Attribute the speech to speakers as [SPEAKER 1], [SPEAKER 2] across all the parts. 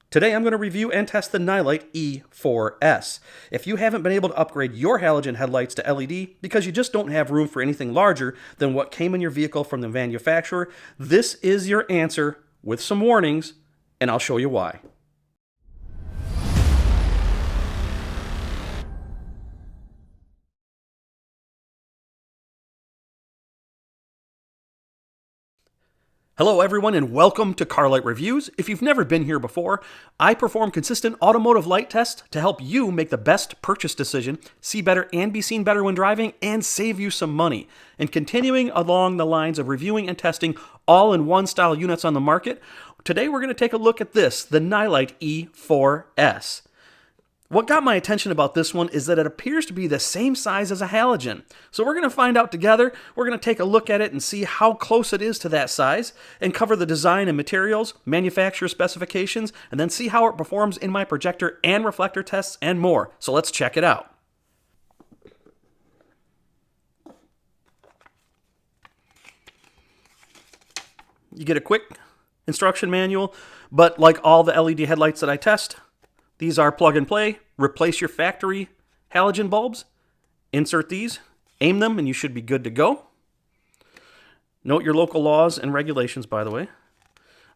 [SPEAKER 1] Today I'm going to review and test the Nilight E4S. If you haven't been able to upgrade your halogen headlights to LED because you just don't have room for anything larger than what came in your vehicle from the manufacturer, this is your answer with some warnings, and I'll show you why. Hello everyone and welcome to Carlight Reviews. If you've never been here before, I perform consistent automotive light tests to help you make the best purchase decision, see better and be seen better when driving, and save you some money. And continuing along the lines of reviewing and testing all-in-one style units on the market, today we're going to take a look at this, the Nilight E4S. What got my attention about this one is that it appears to be the same size as a halogen. So we're going to find out together. We're going to take a look at it and see how close it is to that size and cover the design and materials, manufacturer specifications, and then see how it performs in my projector and reflector tests and more. So let's check it out. You get a quick instruction manual, but like all the LED headlights that I test, these are plug and play. Replace your factory halogen bulbs. Insert these, aim them, and you should be good to go. Note your local laws and regulations, by the way.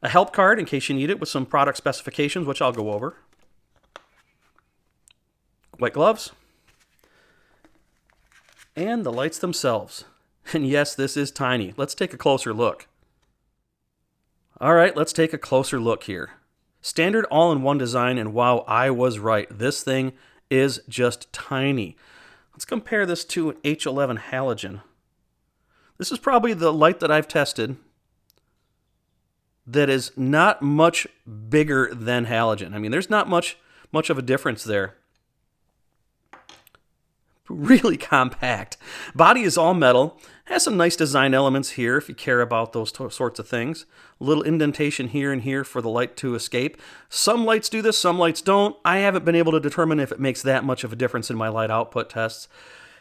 [SPEAKER 1] A help card in case you need it with some product specifications, which I'll go over. White gloves. And the lights themselves. And yes, this is tiny. Let's take a closer look. All right, let's take a closer look here. Standard all-in-one design, and wow, I was right. This thing is just tiny. Let's compare this to an H11 halogen. This is probably the light that I've tested that is not much bigger than halogen. I mean, there's not much of a difference there. Really compact. Body is all metal. Has some nice design elements here if you care about those sorts of things. A little indentation here and here for the light to escape. Some lights do this, some lights don't. I haven't been able to determine if it makes that much of a difference in my light output tests.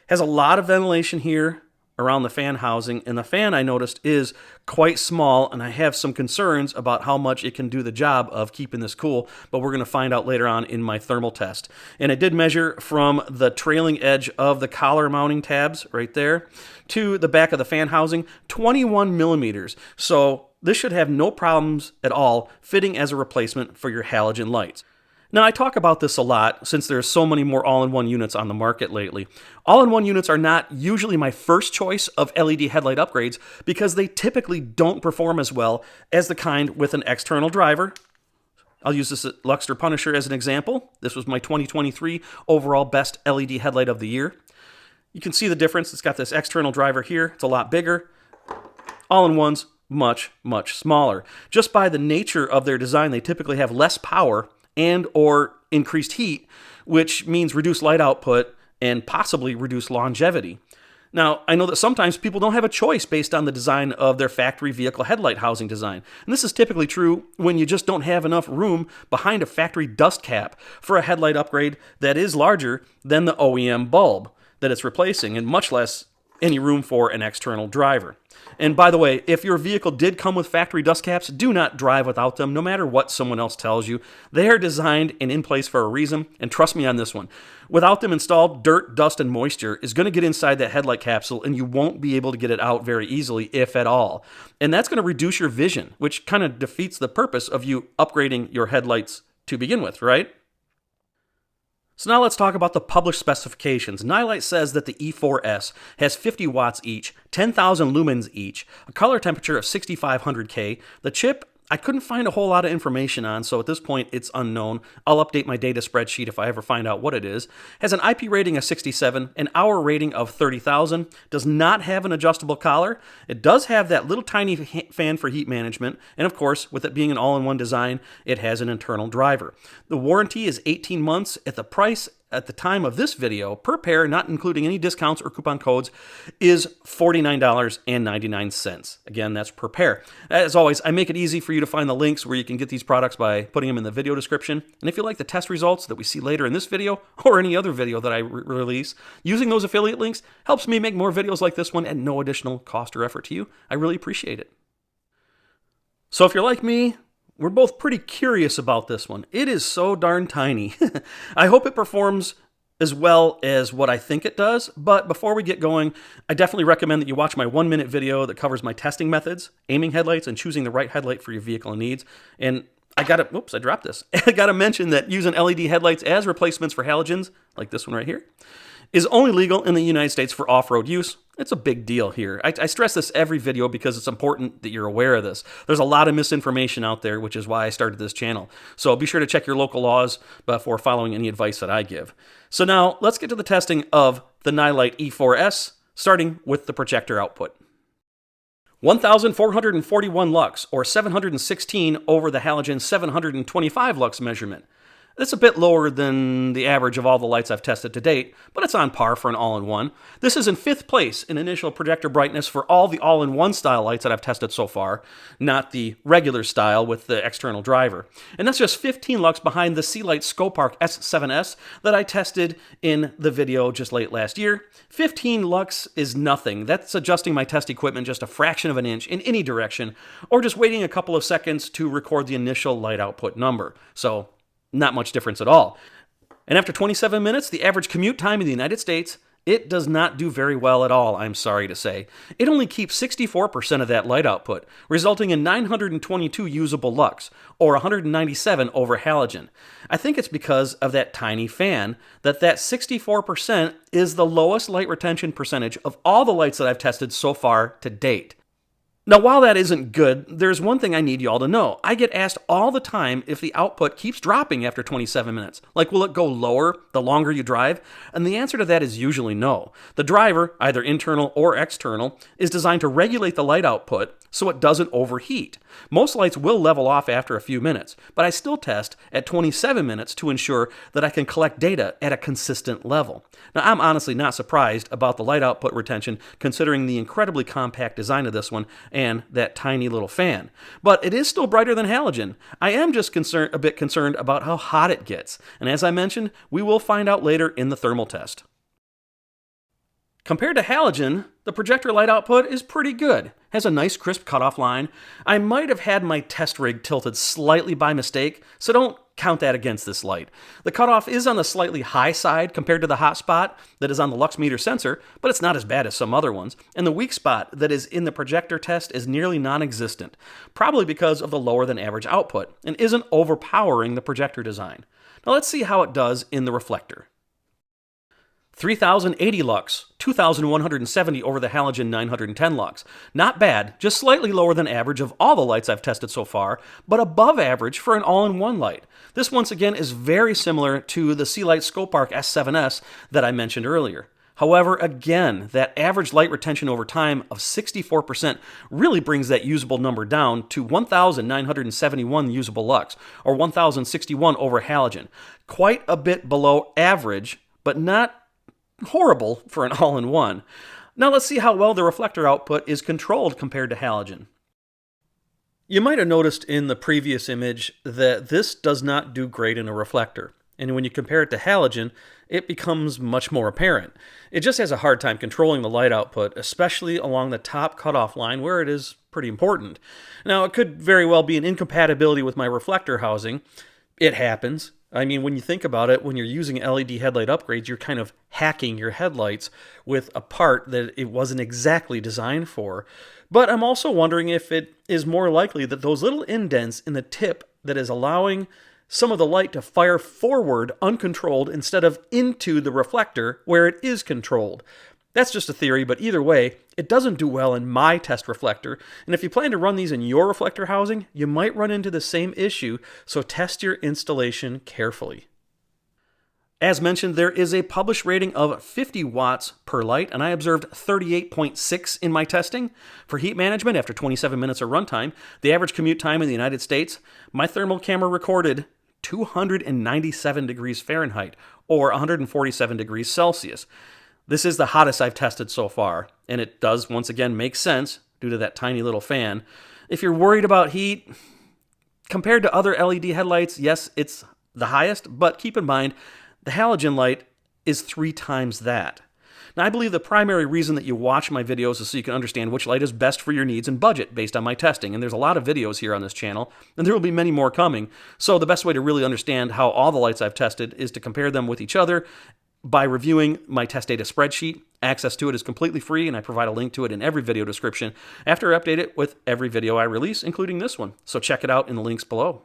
[SPEAKER 1] Has a lot of ventilation here around the fan housing, and the fan I noticed is quite small, and I have some concerns about how much it can do the job of keeping this cool, but we're going to find out later on in my thermal test. And I did measure from the trailing edge of the collar mounting tabs right there to the back of the fan housing, 21 millimeters. So this should have no problems at all fitting as a replacement for your halogen lights. Now, I talk about this a lot since there's so many more all-in-one units on the market lately. All-in-one units are not usually my first choice of LED headlight upgrades because they typically don't perform as well as the kind with an external driver. I'll use this Luxor Punisher as an example. This was my 2023 overall best LED headlight of the year. You can see the difference. It's got this external driver here. It's a lot bigger. All-in-ones, much smaller. Just by the nature of their design, they typically have less power and or increased heat, which means reduced light output and possibly reduced longevity. Now, I know that sometimes people don't have a choice based on the design of their factory vehicle headlight housing design. And this is typically true when you just don't have enough room behind a factory dust cap for a headlight upgrade that is larger than the OEM bulb that it's replacing, and much less any room for an external driver. And by the way, if your vehicle did come with factory dust caps, do not drive without them, no matter what someone else tells you. They are designed and in place for a reason, and trust me on this one. Without them installed, dirt, dust, and moisture is going to get inside that headlight capsule, and you won't be able to get it out very easily, if at all. And that's going to reduce your vision, which kind of defeats the purpose of you upgrading your headlights to begin with, right? So now let's talk about the published specifications. Nilight says that the E4S has 50 watts each, 10,000 lumens each, a color temperature of 6500 K. The chip, I couldn't find a whole lot of information on, so at this point it's unknown. I'll update my data spreadsheet if I ever find out what it is. Has an IP rating of 67, an hour rating of 30,000, does not have an adjustable collar. It does have that little tiny fan for heat management, and of course, with it being an all-in-one design, it has an internal driver. The warranty is 18 months. At the price at the time of this video, per pair, not including any discounts or coupon codes, is $49.99. Again, that's per pair. As always, I make it easy for you to find the links where you can get these products by putting them in the video description. And if you like the test results that we see later in this video or any other video that I release, using those affiliate links helps me make more videos like this one at no additional cost or effort to you. I really appreciate it. So if you're like me, we're both pretty curious about this one. It is so darn tiny. I hope it performs as well as what I think it does, but before we get going, I definitely recommend that you watch my 1-minute video that covers my testing methods, aiming headlights, and choosing the right headlight for your vehicle needs. And I dropped this. I gotta mention that using LED headlights as replacements for halogens, like this one right here, is only legal in the United States for off-road use. It's a big deal here. I stress this every video because it's important that you're aware of this. There's a lot of misinformation out there, which is why I started this channel. So be sure to check your local laws before following any advice that I give. So now let's get to the testing of the Nilight E4S, starting with the projector output. 1,441 lux, or 716 over the halogen 725 lux measurement. That's a bit lower than the average of all the lights I've tested to date, but it's on par for an all-in-one. This is in 5th place in initial projector brightness for all the all-in-one style lights that I've tested so far, not the regular style with the external driver. And that's just 15 lux behind the Nilight Scopark S7S that I tested in the video just late last year. 15 lux is nothing. That's adjusting my test equipment just a fraction of an inch in any direction, or just waiting a couple of seconds to record the initial light output number. So not much difference at all. And after 27 minutes, the average commute time in the United States, it does not do very well at all, I'm sorry to say. It only keeps 64% of that light output, resulting in 922 usable lux, or 197 over halogen. I think it's because of that tiny fan that 64% is the lowest light retention percentage of all the lights that I've tested so far to date. Now, while that isn't good, there's one thing I need you all to know. I get asked all the time if the output keeps dropping after 27 minutes. Like, will it go lower the longer you drive? And the answer to that is usually no. The driver, either internal or external, is designed to regulate the light output so it doesn't overheat. Most lights will level off after a few minutes, but I still test at 27 minutes to ensure that I can collect data at a consistent level. Now, I'm honestly not surprised about the light output retention considering the incredibly compact design of this one and that tiny little fan. But it is still brighter than halogen. I am just a bit concerned about how hot it gets. And as I mentioned, we will find out later in the thermal test. Compared to halogen, the projector light output is pretty good. Has a nice crisp cutoff line. I might have had my test rig tilted slightly by mistake, so don't count that against this light. The cutoff is on the slightly high side compared to the hot spot that is on the lux meter sensor, but it's not as bad as some other ones. And the weak spot that is in the projector test is nearly non-existent, probably because of the lower than average output, and isn't overpowering the projector design. Now let's see how it does in the reflector. 3,080 lux, 2,170 over the halogen 910 lux. Not bad, just slightly lower than average of all the lights I've tested so far, but above average for an all-in-one light. This once again is very similar to the Nilight Scopark S7S that I mentioned earlier. However, again, that average light retention over time of 64% really brings that usable number down to 1,971 usable lux, or 1,061 over halogen. Quite a bit below average, but not horrible for an all-in-one. Now let's see how well the reflector output is controlled compared to halogen. You might have noticed in the previous image that this does not do great in a reflector. And when you compare it to halogen, it becomes much more apparent. It just has a hard time controlling the light output, especially along the top cutoff line where it is pretty important. Now, it could very well be an incompatibility with my reflector housing. It happens. I mean, when you think about it, when you're using LED headlight upgrades, you're kind of hacking your headlights with a part that it wasn't exactly designed for. But I'm also wondering if it is more likely that those little indents in the tip that is allowing some of the light to fire forward uncontrolled instead of into the reflector where it is controlled. That's just a theory, but either way, it doesn't do well in my test reflector, and if you plan to run these in your reflector housing, you might run into the same issue, so test your installation carefully. As mentioned, there is a published rating of 50 watts per light, and I observed 38.6 in my testing. For heat management, after 27 minutes of runtime, the average commute time in the United States, my thermal camera recorded 297 degrees Fahrenheit, or 147 degrees Celsius. This is the hottest I've tested so far, and it does once again make sense due to that tiny little fan. If you're worried about heat, compared to other LED headlights, yes, it's the highest, but keep in mind, the halogen light is 3 times that. Now, I believe the primary reason that you watch my videos is so you can understand which light is best for your needs and budget based on my testing. And there's a lot of videos here on this channel, and there will be many more coming. So the best way to really understand how all the lights I've tested is to compare them with each other by reviewing my test data spreadsheet. Access to it is completely free, and I provide a link to it in every video description after I update it with every video I release, including this one. So check it out in the links below.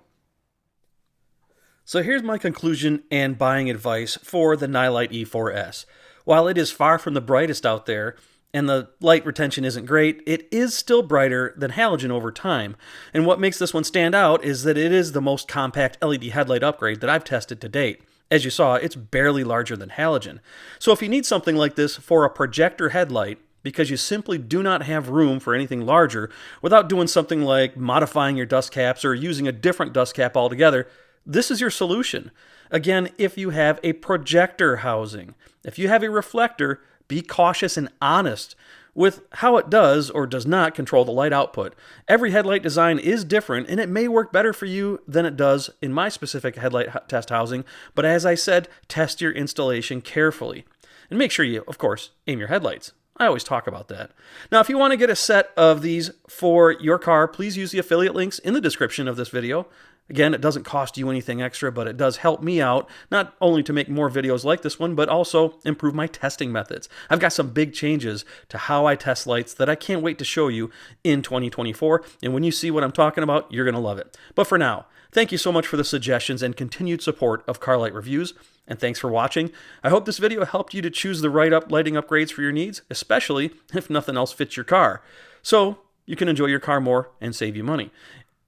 [SPEAKER 1] So here's my conclusion and buying advice for the Nilight E4S. While it is far from the brightest out there, and the light retention isn't great, it is still brighter than halogen over time. And what makes this one stand out is that it is the most compact LED headlight upgrade that I've tested to date. As you saw, it's barely larger than halogen. So if you need something like this for a projector headlight, because you simply do not have room for anything larger without doing something like modifying your dust caps or using a different dust cap altogether, this is your solution. Again, if you have a projector housing, if you have a reflector, be cautious and honest with how it does or does not control the light output. Every headlight design is different, and it may work better for you than it does in my specific headlight test housing, but as I said, test your installation carefully. And make sure you, of course, aim your headlights. I always talk about that. Now, if you want to get a set of these for your car, please use the affiliate links in the description of this video. Again, it doesn't cost you anything extra, but it does help me out, not only to make more videos like this one, but also improve my testing methods. I've got some big changes to how I test lights that I can't wait to show you in 2024, and when you see what I'm talking about, you're going to love it. But for now, thank you so much for the suggestions and continued support of Car Light Reviews, and thanks for watching. I hope this video helped you to choose the right lighting upgrades for your needs, especially if nothing else fits your car, so you can enjoy your car more and save you money.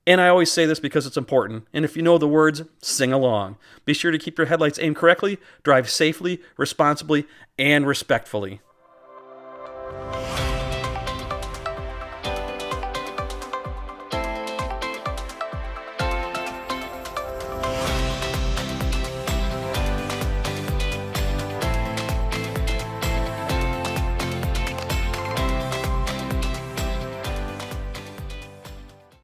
[SPEAKER 1] And I always say this because it's important, and if you know the words, sing along. Be sure to keep your headlights aimed correctly, drive safely, responsibly, and respectfully.